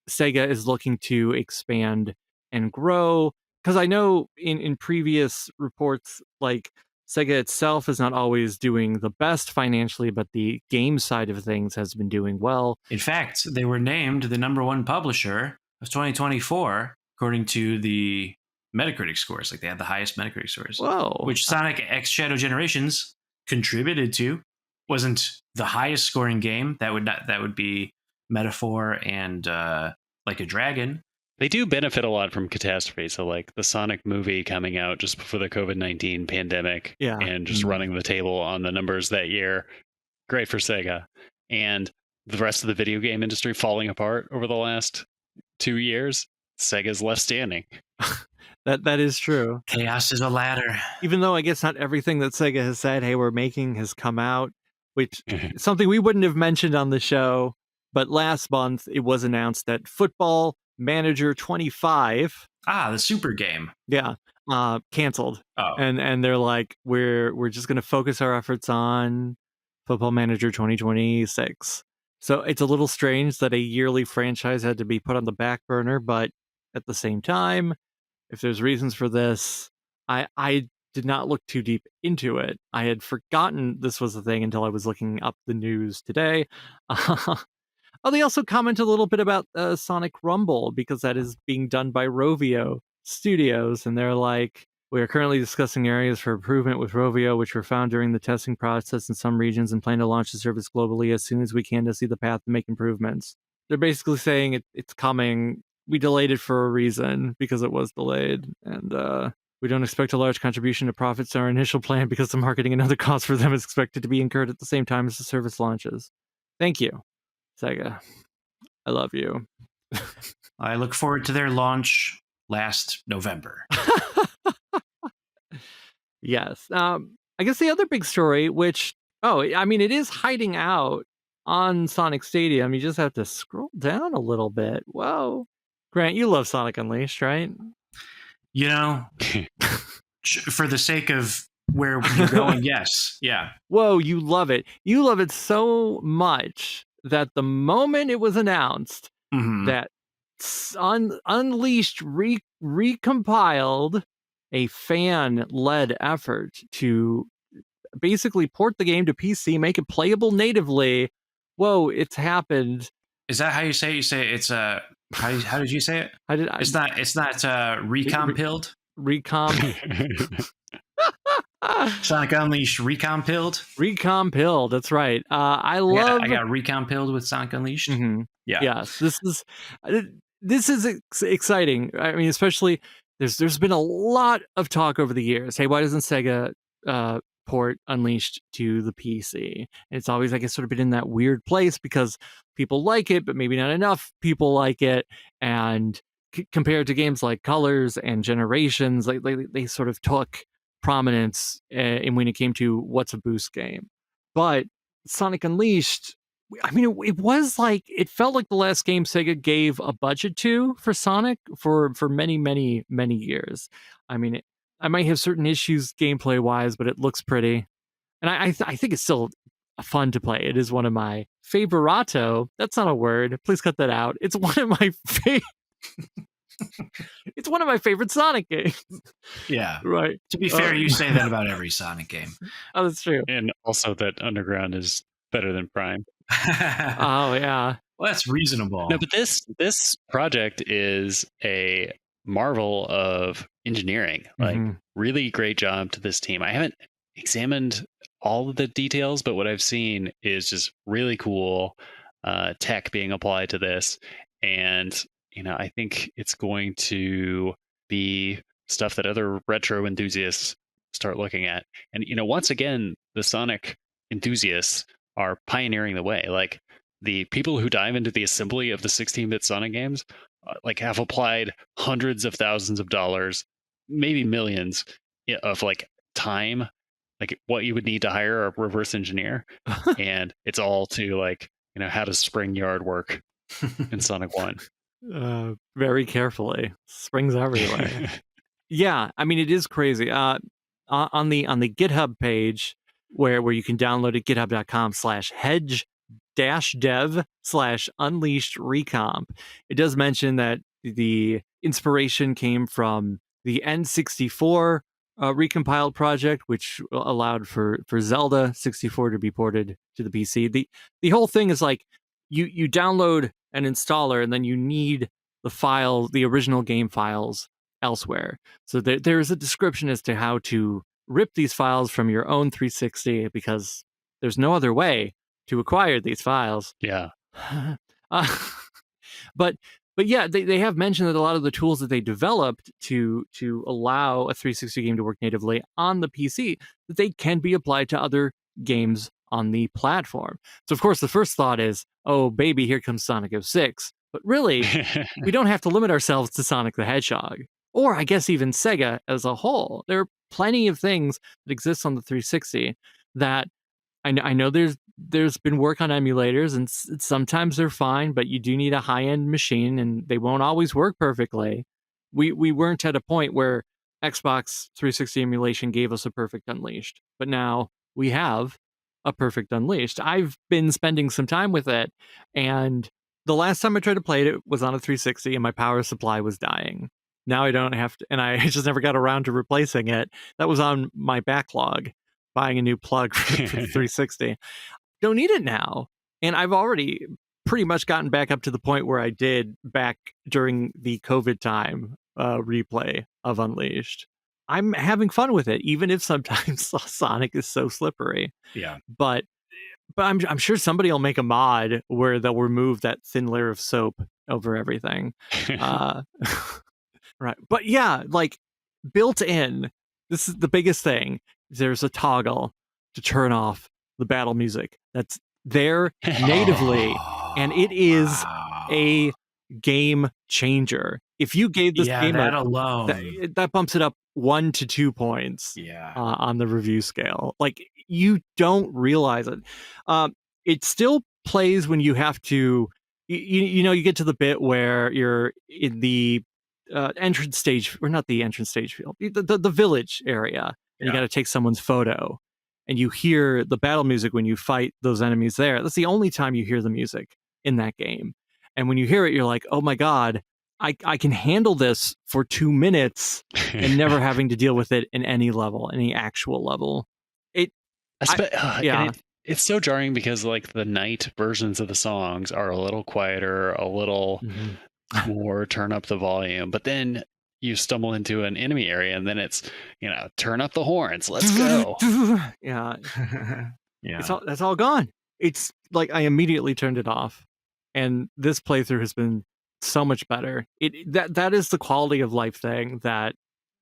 Sega is looking to expand and grow. Because I know in previous reports, like Sega itself is not always doing the best financially, but the game side of things has been doing well. In fact, they were named the #1 publisher of 2024 according to the Metacritic scores. Like they had the highest Metacritic scores. Whoa! Which Sonic X Shadow Generations contributed to. Wasn't the highest scoring game. That would be Metaphor and Like a Dragon. They do benefit a lot from catastrophe. So like the Sonic movie coming out just before the COVID-19 pandemic, Yeah. and just running the table on the numbers that year. Great for Sega. And the rest of the video game industry falling apart over the last 2 years, Sega's left standing. That is true. Chaos is a ladder. Even though I guess not everything that Sega has said, hey, we're making has come out, which is something we wouldn't have mentioned on the show. But last month, it was announced that Football Manager 25, the super game. yeah, canceled. Oh, And they're like, we're just going to focus our efforts on Football Manager 2026. So it's a little strange that a yearly franchise had to be put on the back burner, but at the same time, if there's reasons for this, I did not look too deep into it. I had forgotten this was a thing until I was looking up the news today. They also comment a little bit about Sonic Rumble, because that is being done by Rovio Studios, and they're like, we are currently discussing areas for improvement with Rovio, which were found during the testing process in some regions, and plan to launch the service globally as soon as we can to see the path to make improvements. They're basically saying it's coming. We delayed it for a reason, because it was delayed, and we don't expect a large contribution to profits in our initial plan, because the marketing and other costs for them is expected to be incurred at the same time as the service launches. Thank you, Sega. I love you. I look forward to their launch last November. Yes. I guess the other big story, which, it is hiding out on Sonic Stadium. You just have to scroll down a little bit. Whoa. Grant, you love Sonic Unleashed, right? You know, for the sake of where you're going, yes. Yeah. Whoa, you love it. You love it so much that the moment it was announced that Unleashed recompiled a fan-led effort to basically port the game to PC, make it playable natively. Whoa, it's happened. Is that how you say it? You say it's how did you say it? It's not recompiled? Sonic Unleashed Recompiled? Recompiled, that's right. I got recompiled with Sonic Unleashed. Mm-hmm. Yeah. Yes, this is exciting. I mean, especially there's been a lot of talk over the years. Hey, why doesn't Sega port Unleashed to the PC? And it's always, I guess, sort of been in that weird place because people like it, but maybe not enough people like it. And compared to games like Colors and Generations, like they sort of took prominence in when it came to what's a boost game. But Sonic Unleashed, I mean, it felt like the last game Sega gave a budget to for Sonic for many, many, many years. I mean, I might have certain issues gameplay wise, but it looks pretty. And I think it's still fun to play. It is one of my favorito. That's not a word. Please cut that out. It's one of my it's one of my favorite Sonic games. Yeah. Right. To be fair, you say that about every Sonic game. Oh, that's true. And also that Underground is better than Prime. Oh, yeah. Well, that's reasonable. No, but this project is a marvel of engineering. Like, really great job to this team. I haven't examined all of the details, but what I've seen is just really cool tech being applied to this. And, I think it's going to be stuff that other retro enthusiasts start looking at. And, once again, the Sonic enthusiasts are pioneering the way. Like, the people who dive into the assembly of the 16-bit Sonic games like have applied hundreds of thousands of dollars, maybe millions of like time, like what you would need to hire a reverse engineer, and it's all to like, you know, how does spring yard work in Sonic 1. Very carefully. Springs everywhere. Yeah, I mean, it is crazy. On the GitHub page where you can download it, github.com/hedge-dev/unleashed recomp, it does mention that the inspiration came from the N64 recompiled project, which allowed for Zelda 64 to be ported to the PC. The whole thing is like you download an installer and then you need the original game files elsewhere. So there is a description as to how to rip these files from your own 360 because there's no other way to acquire these files. Yeah. But yeah, they have mentioned that a lot of the tools that they developed to allow a 360 game to work natively on the PC, that they can be applied to other games on the platform. So of course the first thought is, oh baby, here comes Sonic 06. But really, we don't have to limit ourselves to Sonic the Hedgehog, or I guess even Sega as a whole. There are plenty of things that exist on the 360 that I know there's been work on emulators, and sometimes they're fine, but you do need a high-end machine, and they won't always work perfectly. We weren't at a point where Xbox 360 emulation gave us a perfect Unleashed, but now we have a perfect Unleashed. I've been spending some time with it, and the last time I tried to play it was on a 360 and my power supply was dying. Now I don't have to, and I just never got around to replacing it. That was on my backlog, buying a new plug for the 360. Don't need it now. And I've already pretty much gotten back up to the point where I did back during the COVID time replay of Unleashed. I'm having fun with it, even if sometimes Sonic is so slippery. Yeah. But I'm sure somebody will make a mod where they'll remove that thin layer of soap over everything. Right. But yeah, like built in, this is the biggest thing. There's a toggle to turn off the battle music that's there natively. And it is a game changer. If you gave this game that alone, that bumps it up 1 to 2 points on the review scale. Like, you don't realize it. It still plays when you have to, you know, you get to the bit where you're in the entrance stage, or not the entrance stage field, the village area, and you got to take someone's photo, and you hear the battle music when you fight those enemies there. That's the only time you hear the music in that game. And when you hear it, you're like, oh my God, I can handle this for 2 minutes and never having to deal with it in any level, any actual level. It's so jarring because like the night versions of the songs are a little quieter, a little more turn up the volume, but then you stumble into an enemy area and then it's, you know, turn up the horns, let's go. Yeah. That's all gone. It's like I immediately turned it off, and this playthrough has been so much better. That is the quality of life thing that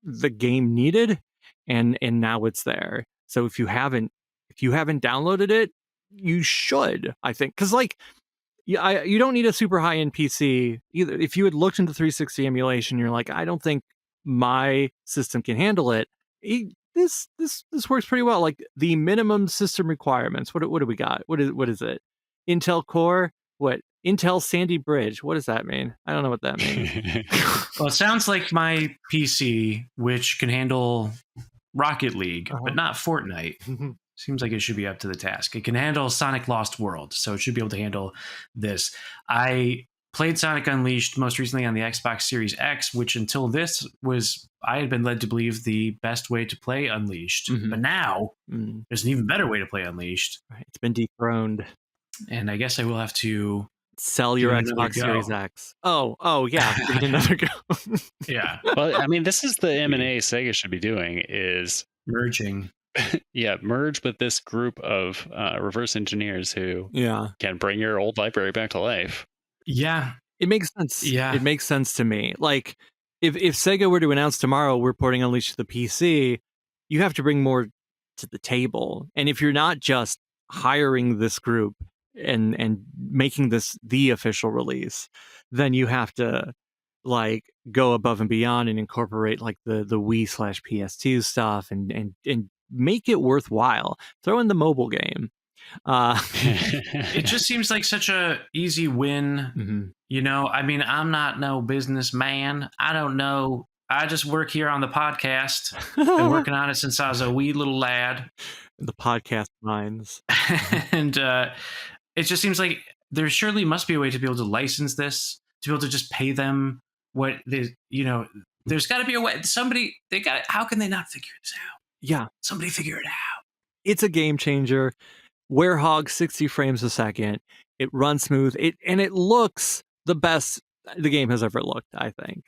the game needed, and now it's there. So if you haven't downloaded it, you should, I think, because like you don't need a super high end PC either. If you had looked into 360 emulation, you're like, I don't think my system can handle it. This works pretty well. Like the minimum system requirements. What do we got? What is it? Intel Core. What? Intel Sandy Bridge. What does that mean? I don't know what that means. Well, it sounds like my PC, which can handle Rocket League, but not Fortnite. Seems like it should be up to the task. It can handle Sonic Lost World, so it should be able to handle this. I played Sonic Unleashed most recently on the Xbox Series X, which until this was, I had been led to believe, the best way to play Unleashed. But now there's an even better way to play Unleashed. It's been dethroned. And I guess I will have to sell your Xbox Series X. Oh yeah, give it another go. Yeah. Well, I mean, this is the M&A Sega should be doing, is merging. Yeah, merge with this group of reverse engineers who can bring your old library back to life. Yeah. It makes sense. Yeah. It makes sense to me. Like, if Sega were to announce tomorrow we're porting Unleashed to the PC, you have to bring more to the table. And if you're not just hiring this group and making this the official release, then you have to like go above and beyond and incorporate like the Wii/PS2 stuff and make it worthwhile. Throw in the mobile game. It just seems like such a easy win. Mm-hmm. You know, I mean, I'm not no businessman. I don't know. I just work here on the podcast. Been working on it since I was a wee little lad. The podcast minds. And it just seems like there surely must be a way to be able to license this, to be able to just pay them what they, you know, there's got to be a way. Somebody, they got, how can they not figure this out? Yeah. Somebody figure it out. It's a game changer. Werehog 60 frames a second. It runs smooth. And it looks the best the game has ever looked, I think.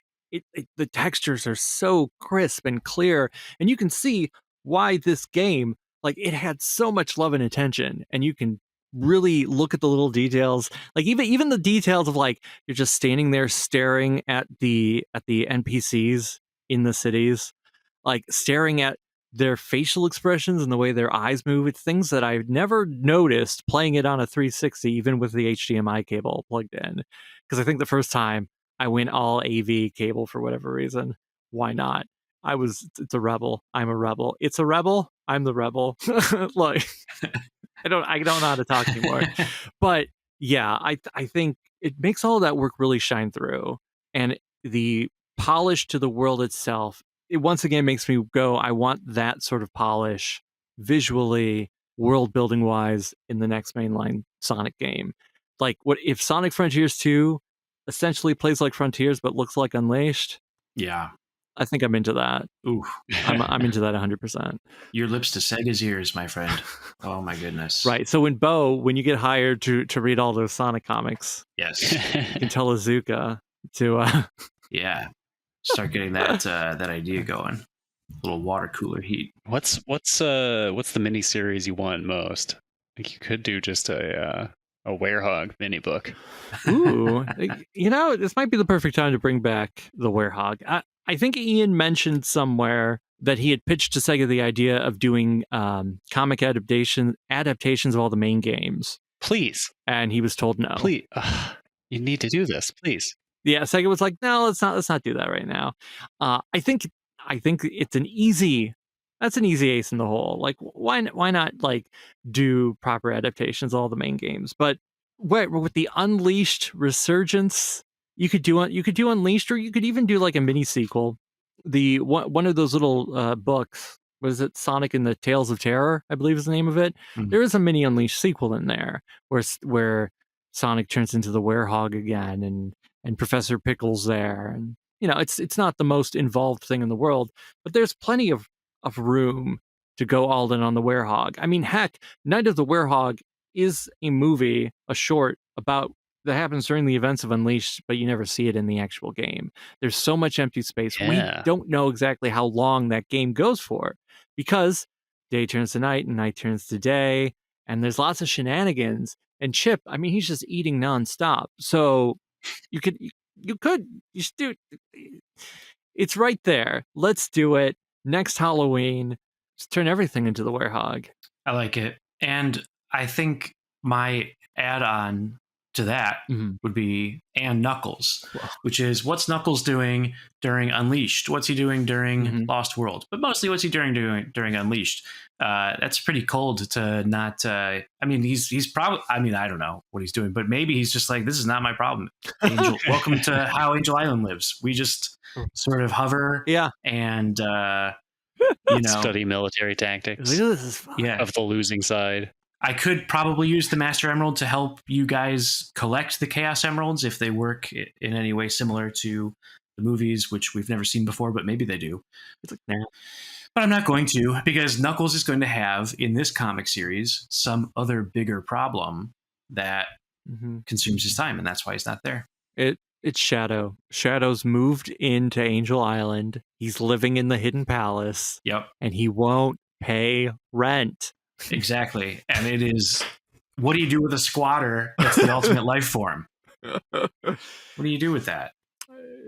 The textures are so crisp and clear, and you can see why this game, like, it had so much love and attention, and you can really look at the little details, like even the details of like you're just standing there staring at the NPCs in the cities, like staring at their facial expressions and the way their eyes move. It's things that I've never noticed playing it on a 360, even with the HDMI cable plugged in. Because I think the first time I went all AV cable for whatever reason. Why not? It's a rebel. I'm a rebel. It's a rebel. I'm the rebel. Like, I don't know how to talk anymore. But yeah, I think it makes all of that work really shine through. And the polish to the world itself, it once again makes me go, I want that sort of polish visually, world building wise in the next mainline Sonic game. Like, what if Sonic Frontiers 2 essentially plays like Frontiers but looks like Unleashed? Yeah. I think I'm into that. Ooh. I'm into that 100%. Your lips to Sega's ears, my friend. Oh my goodness. Right. So when you get hired to read all those Sonic comics, yes, you can tell Azuka to yeah, start getting that idea going. A little water cooler heat. What's the mini series you want most? I think you could do just a Werehog mini book. Ooh, this might be the perfect time to bring back the Werehog. I think Ian mentioned somewhere that he had pitched to Sega the idea of doing comic adaptations of all the main games. Please. And he was told no. Please. You need to do this, please. Yeah, Sega was like, no, let's not do that right now. I think it's an easy ace in the hole. Like, why not like do proper adaptations of all the main games? But with the Unleashed Resurgence, you could do Unleashed, or you could even do like a mini sequel. The one of those little books, was it Sonic and the Tales of Terror, I believe is the name of it. Mm-hmm. There is a mini Unleashed sequel in there where Sonic turns into the Werehog again, and Professor Pickle's there, and it's not the most involved thing in the world, but there's plenty of room to go all in on the Werehog. I mean, heck, Night of the Werehog is a movie, a short that happens during the events of Unleashed, but you never see it in the actual game. There's so much empty space. Yeah. We don't know exactly how long that game goes for, because day turns to night and night turns to day, and there's lots of shenanigans. And Chip, I mean, he's just eating nonstop. So you should do. It's right there. Let's do it next Halloween. Just turn everything into the Werehog. I like it, and I think my add-on to that would be and Knuckles, which is what's Knuckles doing during Unleashed? What's he doing during Lost World? But mostly what's he doing during Unleashed? That's pretty cold to not. I mean, he's probably. I mean, I don't know what he's doing, but maybe he's just like, this is not my problem. Angel, welcome to how Angel Island lives. We just sort of hover, and study military tactics. This is fun. Of the losing side. I could probably use the Master Emerald to help you guys collect the Chaos Emeralds if they work in any way similar to the movies, which we've never seen before, but maybe they do. It's like, nah. But I'm not going to, because Knuckles is going to have, in this comic series, some other bigger problem that consumes his time, and that's why he's not there. It's Shadow. Shadow's moved into Angel Island. He's living in the Hidden Palace. Yep. And he won't pay rent. Exactly. And it is, what do you do with a squatter that's the ultimate life form? What do you do with that?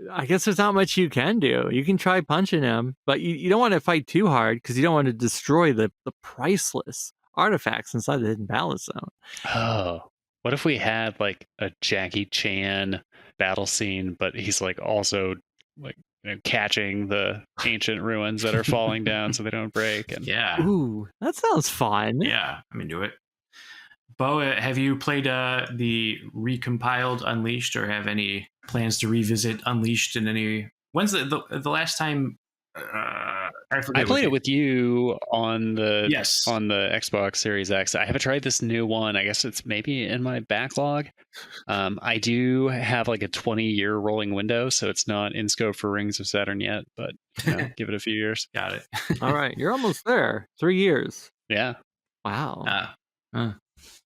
I guess there's not much you can do. You can try punching him, but you don't want to fight too hard, because you don't want to destroy the priceless artifacts inside the Hidden Palace zone. Oh. What if we had like a Jackie Chan battle scene, but he's like also like catching the ancient ruins that are falling down so they don't break? And Yeah. Ooh, that sounds fun. Yeah, I'm into it. Bo, have you played the Recompiled Unleashed, or have any plans to revisit Unleashed in any? When's the last time? I played it with you on the Xbox Series X. I haven't tried this new one. I guess it's maybe in my backlog. I do have like a 20-year rolling window, so it's not in scope for Rings of Saturn yet, but give it a few years. Got it. All right, you're almost there. 3 years. Yeah. Wow. Wow.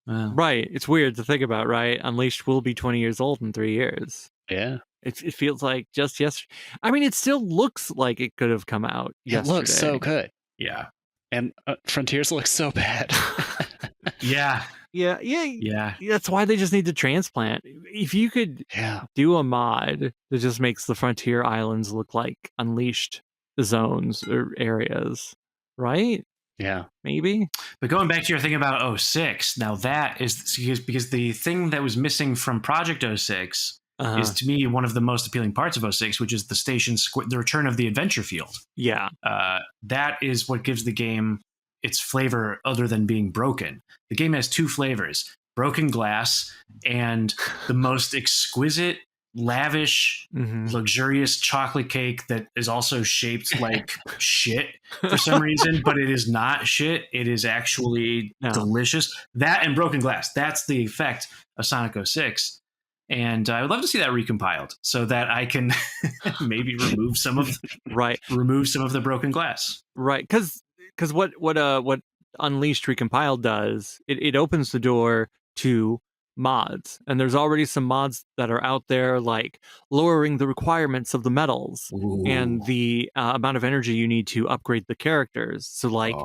Right. It's weird to think about, right? Unleashed will be 20 years old in 3 years. Yeah. It feels like just yesterday. I mean, it still looks like it could have come out yesterday. It looks so good. Yeah. And Frontiers looks so bad. Yeah. Yeah. That's why they just need to transplant. If you could do a mod that just makes the Frontier Islands look like Unleashed zones or areas, right? Yeah. Maybe. But going back to your thing about 06, now that is because the thing that was missing from Project 06 is to me one of the most appealing parts of 06, which is the return of the adventure field. Yeah. That is what gives the game its flavor other than being broken. The game has 2 flavors, broken glass and the most exquisite, lavish, luxurious chocolate cake that is also shaped like shit for some reason, but it is not shit. It is actually delicious. That and broken glass. That's the effect of Sonic 06. And I would love to see that recompiled so that I can maybe remove some of the broken glass. Right, because what Unleashed Recompiled does, it opens the door to mods, and there's already some mods that are out there, like lowering the requirements of the medals and the amount of energy you need to upgrade the characters. So like,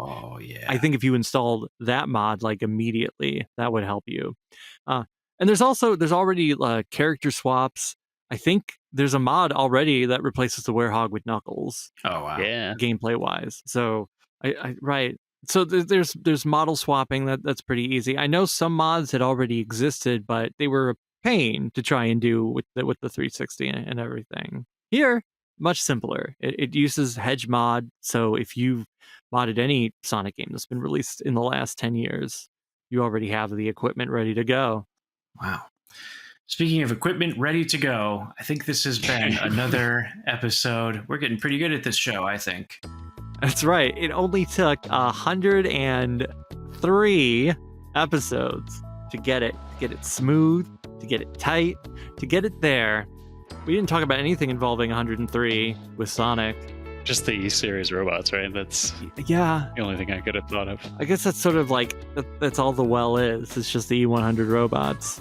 I think if you installed that mod like immediately, that would help you. And there's already character swaps. I think there's a mod already that replaces the Werehog with Knuckles. Oh wow! Yeah, gameplay wise. So right. So there's model swapping that's pretty easy. I know some mods had already existed, but they were a pain to try and do with the 360 and everything. Here, much simpler. It uses Hedge mod. So if you've modded any Sonic game that's been released in the last 10 years, you already have the equipment ready to go. Wow. Speaking of equipment ready to go, I think this has been another episode. We're getting pretty good at this show, I think. That's right. It only took 103 episodes to get it smooth, to get it tight, to get it there. We didn't talk about anything involving 103 with Sonic. Just the E-series robots, right? That's the only thing I could have thought of. I guess that's sort of like that's all the well is. It's just the E100 robots.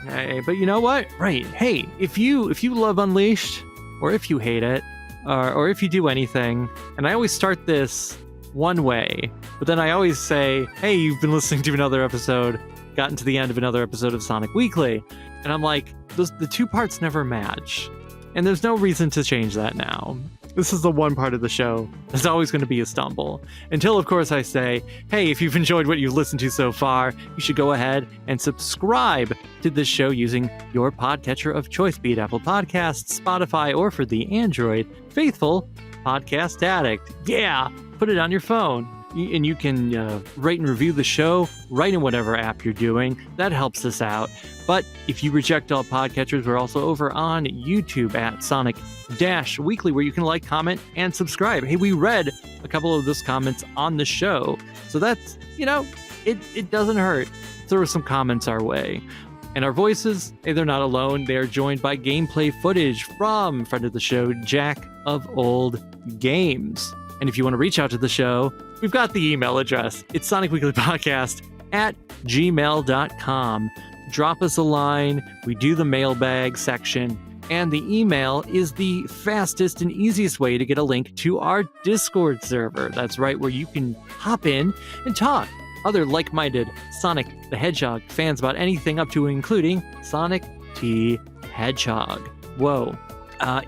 Hey, but you know what? Right. Hey, if you love Unleashed, or if you hate it, or if you do anything, and I always start this one way, but then I always say, hey, you've been listening to another episode, gotten to the end of another episode of Sonic Weekly, and I'm like, the 2 parts never match, and there's no reason to change that now. This is the one part of the show that's always going to be a stumble. Until, of course, I say, hey, if you've enjoyed what you've listened to so far, you should go ahead and subscribe to this show using your podcatcher of choice, be it Apple Podcasts, Spotify, or for the Android, faithful Podcast Addict. Yeah, put it on your phone. And you can rate and review the show right in whatever app you're doing. That helps us out. But if you reject all podcatchers, we're also over on YouTube at Sonic-Weekly, where you can like, comment, and subscribe. Hey, we read a couple of those comments on the show. So that's, it doesn't hurt. Throw some comments our way. And our voices, hey, they're not alone. They are joined by gameplay footage from friend of the show, Jack of Old Games. And if you want to reach out to the show, we've got the email address. It's sonicweeklypodcast@gmail.com. Drop us a line. We do the mailbag section. And the email is the fastest and easiest way to get a link to our Discord server. That's right, where you can hop in and talk other like-minded Sonic the Hedgehog fans about anything up to and including Sonic T. Hedgehog. Whoa.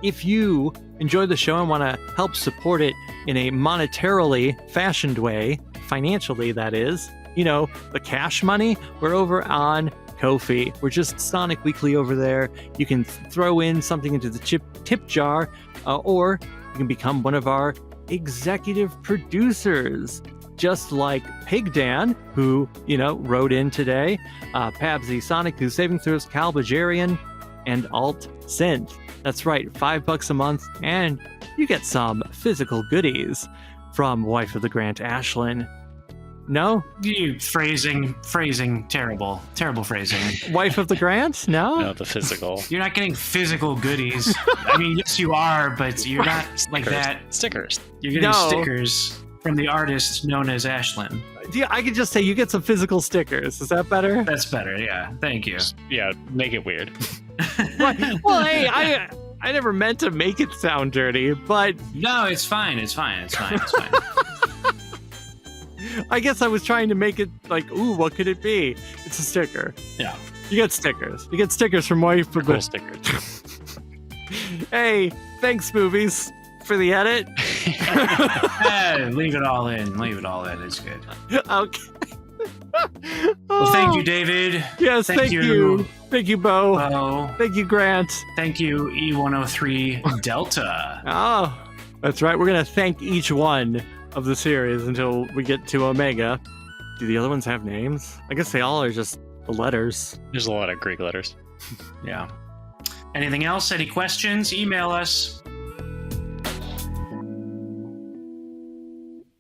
If you enjoy the show and want to help support it in a monetarily fashioned way, financially that is, the cash money, we're over on Ko-fi. We're just Sonic Weekly over there. You can throw in something into the tip jar, or you can become one of our executive producers, just like PigDan, who, wrote in today, Pabsy, Sonikku, SavingThrows, Belgarion, and AltSynth. That's right, $5 a month, and you get some physical goodies from wife of the Grant, Ashlyn. No? You phrasing, terrible phrasing. Wife of the Grant? No? No, the physical. You're not getting physical goodies. I mean, yes, you are, but you're not like that. Stickers. You're getting stickers from the artist known as Ashlyn. Yeah, I could just say you get some physical stickers. Is that better? That's better, yeah. Thank you. Yeah, make it weird. Well, hey, I never meant to make it sound dirty, but... No, it's fine. I guess I was trying to make it like, ooh, what could it be? It's a sticker. Yeah. You get stickers. You get stickers from wife for cool stickers. Hey, thanks, Smoovies, for the edit. Leave it all in. It's good. Okay. Well, thank you, David. Yes, thank you. Thank you, Bo. Thank you, Grant. Thank you, E103 Delta. Oh, that's right. We're going to thank each one of the series until we get to Omega. Do the other ones have names? I guess they all are just the letters. There's a lot of Greek letters. Yeah. Anything else? Any questions? Email us.